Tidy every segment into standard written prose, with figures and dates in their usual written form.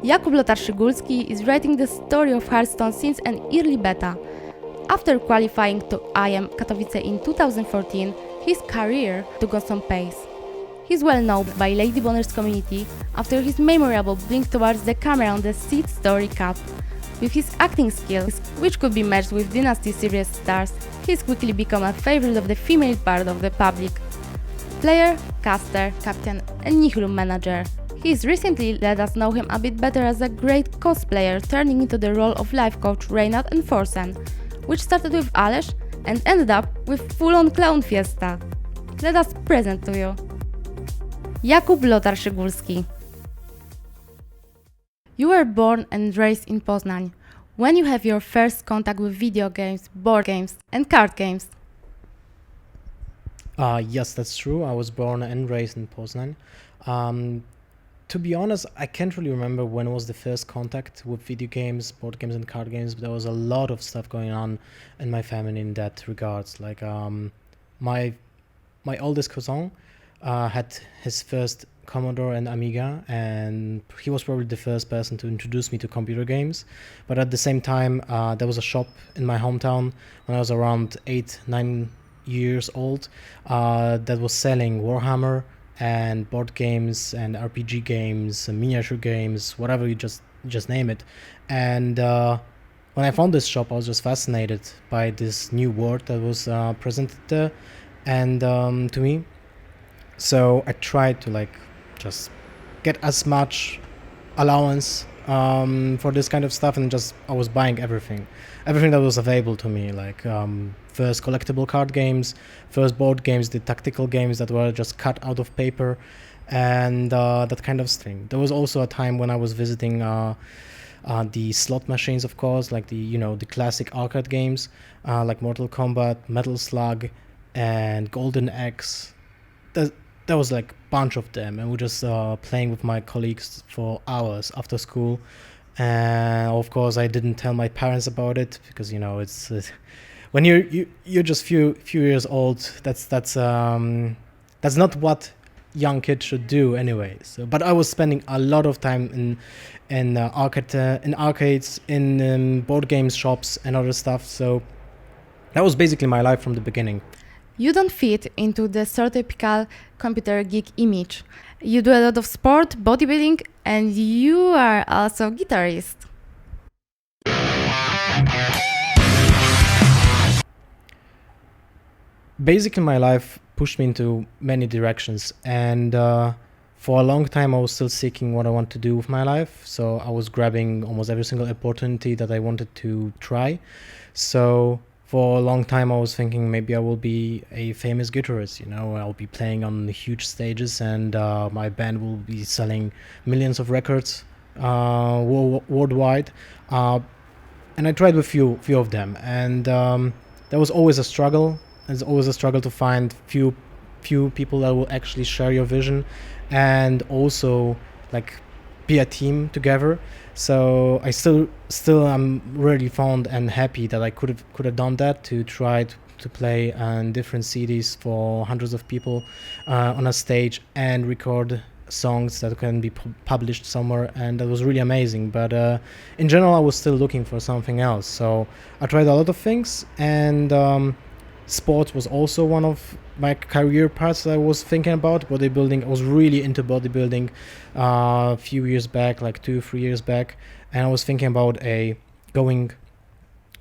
Jakub Lothar Szygulski is writing the story of Hearthstone since an early beta. After qualifying to IM Katowice in 2014, his career took on some pace. He's well known by Ladyboners community after his memorable blink towards the camera on the Seed Story Cup. With his acting skills, which could be matched with Dynasty series stars, he's quickly become a favorite of the female part of the public. Player, caster, captain and Nihilum manager. He's recently let us know him a bit better as a great cosplayer, turning into the role of lifecoach Reynard and Forsen, which started with Alesh and ended up with full-on clown-fiesta. Let us present to you Jakub Lothar Szygulski. You were born and raised in Poznań. When you have your first contact with video games, board games and card games? Yes, that's true. I was born and raised in Poznań. To be honest, I can't really remember when was the first contact with video games, board games and card games, but there was a lot of stuff going on in my family in that regards. Like my oldest cousin had his first Commodore and Amiga, and he was probably the first person to introduce me to computer games. But at the same time, there was a shop in my hometown when I was around 8-9 years old that was selling Warhammer and board games and RPG games and miniature games, whatever you just name it. And when I found this shop, I was just fascinated by this new world that was presented there and to me. So I tried to just get as much allowance for this kind of stuff, and I was buying everything that was available to me, first collectible card games, first board games, the tactical games that were just cut out of paper, and that kind of thing. There was also a time when I was visiting the slot machines, of course, the classic arcade games like Mortal Kombat, Metal Slug, and Golden Axe. There was a bunch of them, and we were just playing with my colleagues for hours after school. And of course, I didn't tell my parents about it because it's when you're just few years old. That's not what young kids should do anyway. So, but I was spending a lot of time in arcades, in board games shops and other stuff. So that was basically my life from the beginning. You don't fit into the stereotypical computer geek image. You do a lot of sport, bodybuilding, and you are also a guitarist. Basically, my life pushed me into many directions, and for a long time I was still seeking what I want to do with my life. So I was grabbing almost every single opportunity that I wanted to try. So for a long time I was thinking maybe I will be a famous guitarist, I'll be playing on huge stages, and my band will be selling millions of records worldwide. And I tried with few of them, and there was always a struggle. There's always a struggle to find few people that will actually share your vision, and also be a team together. So I still am really fond and happy that I could have done that, to try to play in different cities for hundreds of people on a stage and record songs that can be published somewhere, and that was really amazing. But in general, I was still looking for something else. So I tried a lot of things, and sports was also one of my career paths that I was thinking about. Bodybuilding, I was really into bodybuilding a few years back, 2-3 years back, and I was thinking about going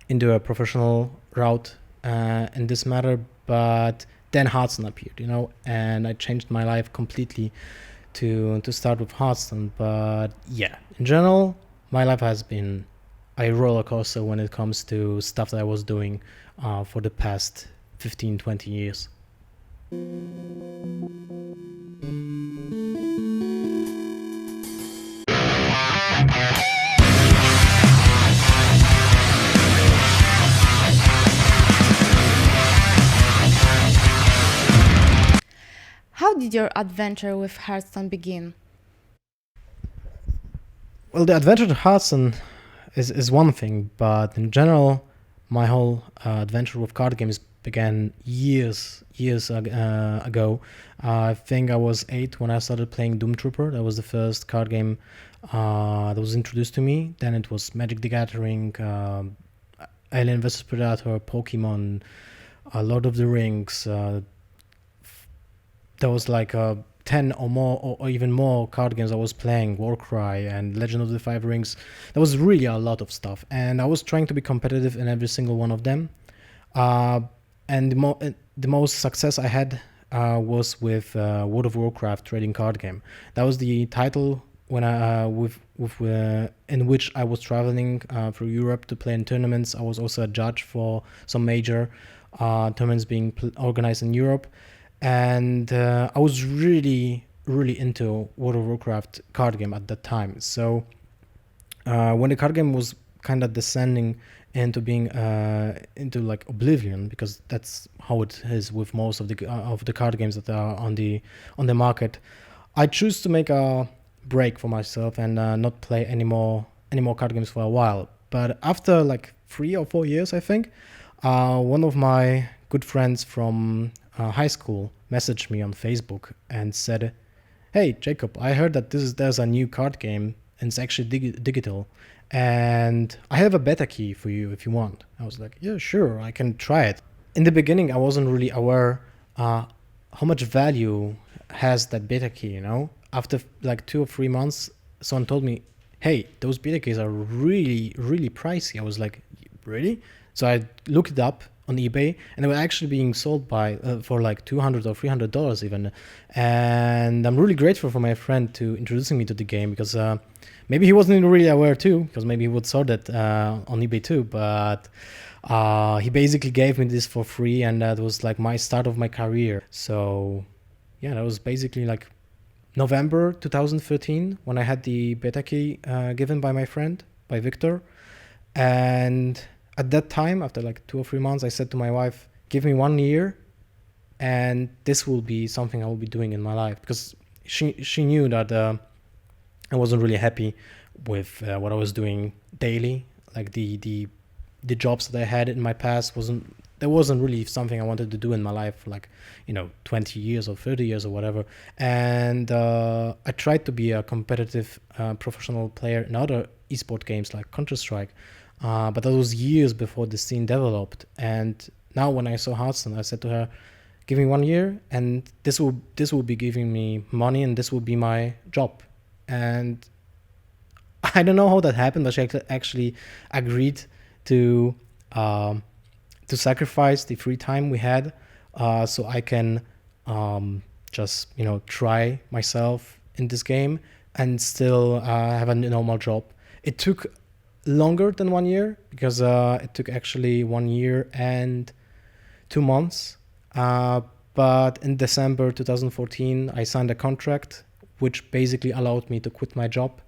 into a professional route in this matter. But then Hearthstone appeared, and I changed my life completely to start with Hearthstone. But yeah, in general, my life has been a roller coaster when it comes to stuff that I was doing for the past 15-20 years. How did your adventure with Hearthstone begin? Well, the adventure to Hearthstone is one thing, but in general, my whole adventure with card games began years ago. I think I was 8 when I started playing Doom Trooper. That was the first card game that was introduced to me. Then it was Magic the Gathering, Alien vs Predator, Pokemon, Lord of the Rings. There was like 10 or more, or even more card games I was playing, Warcry and Legend of the Five Rings. There was really a lot of stuff, and I was trying to be competitive in every single one of them. And the most success I had was with World of Warcraft trading card game. That was the title when in which I was traveling through Europe to play in tournaments. I was also a judge for some major tournaments being organized in Europe, and I was really into World of Warcraft card game at that time. So when the card game was kind of descending into being into like oblivion, because that's how it is with most of the card games that are on the market, I choose to make a break for myself and not play any more card games for a while. But after like 3 or 4 years, I think, one of my good friends from high school messaged me on Facebook and said, "Hey Jacob, I heard that there's a new card game and it's actually digital, and I have a beta key for you if you want." I was like, "Yeah, sure, I can try it." In the beginning, I wasn't really aware how much value has that beta key, you know? After like 2 or 3 months, someone told me, "Hey, those beta keys are really pricey." I was like, "Really?" So I looked it up on eBay, and they were actually being sold for like $200 or $300 even. And I'm really grateful for my friend to introducing me to the game, because maybe he wasn't really aware too, because maybe he would saw that on eBay too, but he basically gave me this for free, and that was like my start of my career. So yeah, that was basically like November 2013 when I had the beta key given by my friend, by Victor. And at that time, after like 2 or 3 months, I said to my wife, "Give me 1 year and this will be something I will be doing in my life," because she knew that I wasn't really happy with what I was doing daily. Like the jobs that I had in my past wasn't really something I wanted to do in my life for like, 20 years or 30 years or whatever. And I tried to be a competitive professional player in other esport games like Counter-Strike, but that was years before the scene developed. And now when I saw Hearthstone, I said to her, "Give me 1 year and this will be giving me money, and this will be my job." And I don't know how that happened, but she actually agreed to sacrifice the free time we had, so I can just try myself in this game and still have a normal job. It took longer than 1 year, because it took actually 1 year and 2 months. But in December 2014, I signed a contract which basically allowed me to quit my job.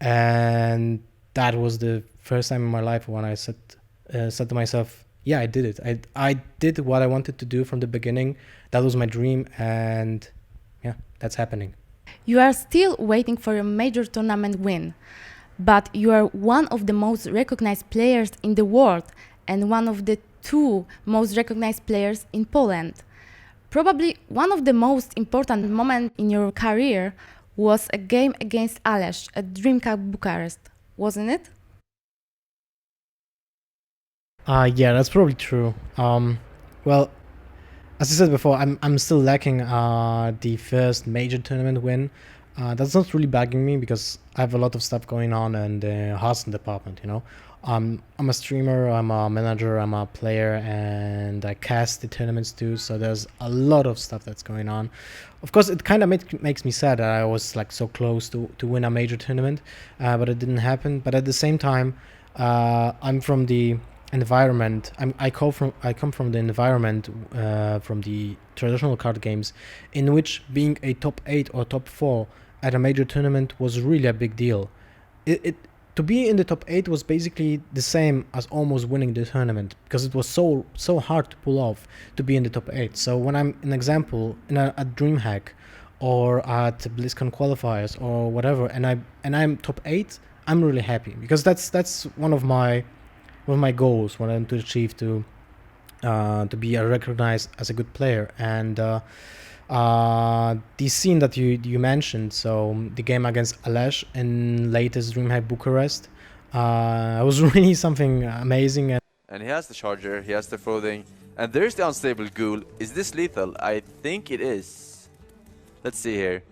And that was the first time in my life when I said to myself, yeah, I did it. I did what I wanted to do from the beginning. That was my dream, and yeah, that's happening. You are still waiting for a major tournament win, but you are one of the most recognized players in the world and one of the 2 most recognized players in Poland. Probably one of the most important moments in your career was a game against Alesh at Dreamhack Bucharest, wasn't it? Yeah, that's probably true. Well, as I said before, I'm still lacking the first major tournament win. That's not really bugging me, because I have a lot of stuff going on in the Hearthstone department, I'm a streamer, I'm a manager, I'm a player, and I cast the tournaments too, so there's a lot of stuff that's going on. Of course, it kind of makes me sad that I was like so close to win a major tournament, but it didn't happen. But at the same time, I'm from the environment. I come from the environment from the traditional card games, in which being a top 8 or top 4 at a major tournament was really a big deal. To be in the top 8 was basically the same as almost winning the tournament, because it was so hard to pull off to be in the top 8. So when I'm an example at Dreamhack or at BlizzCon qualifiers or whatever, and I'm top 8, I'm really happy, because that's one of my goals, what I want to achieve, to be recognized as a good player. And The scene that you mentioned, so the game against Alesh in latest Dreamhack Bucharest, was really something amazing. And he has the charger, he has the floating, and there's the unstable ghoul. Is this lethal? I think it is. Let's see here.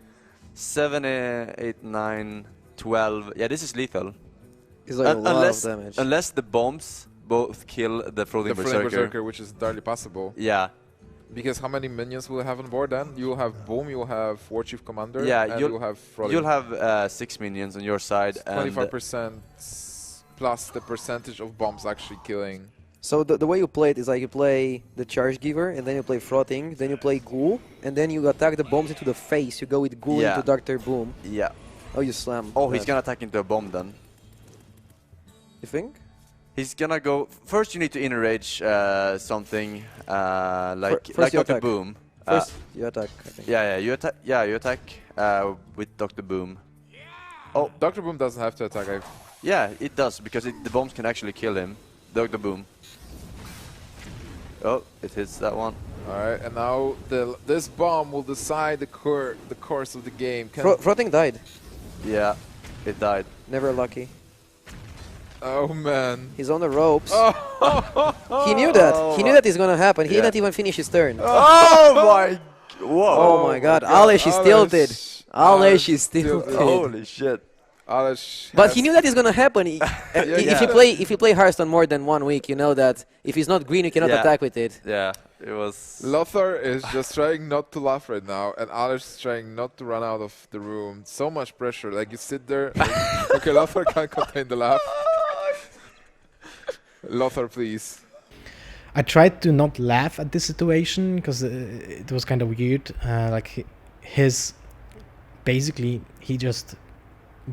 7, 8, 9, 12. Yeah, this is lethal. It's like a lot of damage. Unless the bombs both kill the floating berserker. Which is entirely possible. Yeah. Because how many minions will you have on board then? You'll have Boom, you'll have War Chief Commander, Yeah, and you'll have Frolic. You'll have 6 minions on your side. 25% plus the percentage of bombs actually killing. So the way you play it is like you play the Charge Giver, and then you play Frotting, then you play Ghoul, and then you attack the bombs into the face. You go with Ghoul into Dr. Boom. Yeah. Oh, you slam. Oh, he's gonna attack into a bomb then. You think? He's gonna go... First you need to enrage something like first you Dr. attack. Boom. First you attack, I think. Yeah, you attack with Dr. Boom. Oh, Dr. Boom doesn't have to attack. Yeah, it does, because the bombs can actually kill him. Dr. Boom. Oh, it hits that one. Alright, and now this bomb will decide the course of the game. Frotting died. Yeah, it died. Never lucky. Oh man. He's on the ropes. Oh. He knew that. He knew that is gonna happen. He didn't even finish his turn. Oh my... Whoa. Oh my god. Alesh is tilted. Alesh is tilted. Holy shit. Alesh But he knew that is gonna happen. If you play Hearthstone more than 1 week, you know that if it's not green, you cannot attack with it. Yeah, it was... Lothar is just trying not to laugh right now, and Alesh is trying not to run out of the room. So much pressure. Like, you sit there. Like, okay, Lothar can't contain the laugh. Lothar, please. I tried to not laugh at this situation because it was kind of weird. Basically, he just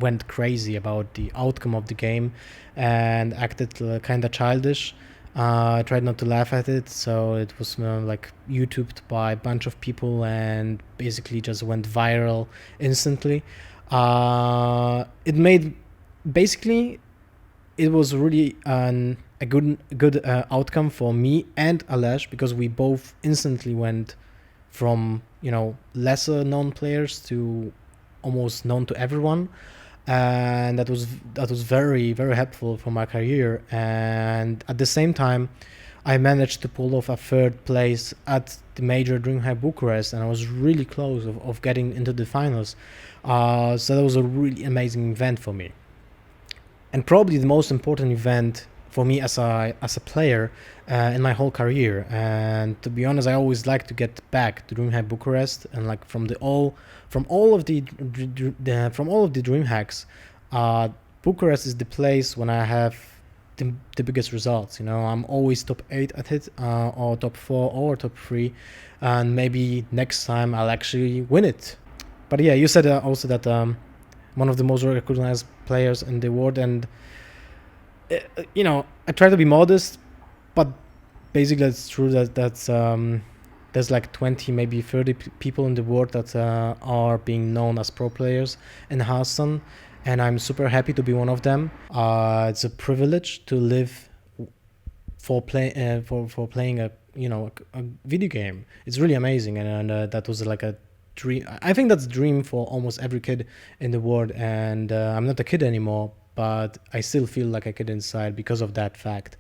went crazy about the outcome of the game and acted kind of childish. I tried not to laugh at it, so it was like YouTubed by a bunch of people and basically just went viral instantly. It was really a good outcome for me and Alesh, because we both instantly went from lesser known players to almost known to everyone, and that was very, very helpful for my career. And at the same time, I managed to pull off a 3rd place at the major Dreamhack Bucharest, and I was really close of getting into the finals. So that was a really amazing event for me, and probably the most important event for me as a player in my whole career. And to be honest, I always like to get back to Dreamhack Bucharest, and like from all of the Dreamhacks, Bucharest is the place when I have the biggest results. I'm always top 8 at it, or top 4 or top 3, and maybe next time I'll actually win it. But yeah, you said also that one of the most recognized players in the world, and I try to be modest, but basically it's true that there's like 20, maybe 30 people in the world that are being known as pro players in Hearthstone, and I'm super happy to be one of them. It's a privilege to live for playing a video game. It's really amazing, and that was like a dream. I think that's a dream for almost every kid in the world, and I'm not a kid anymore, but I still feel like a kid inside because of that fact.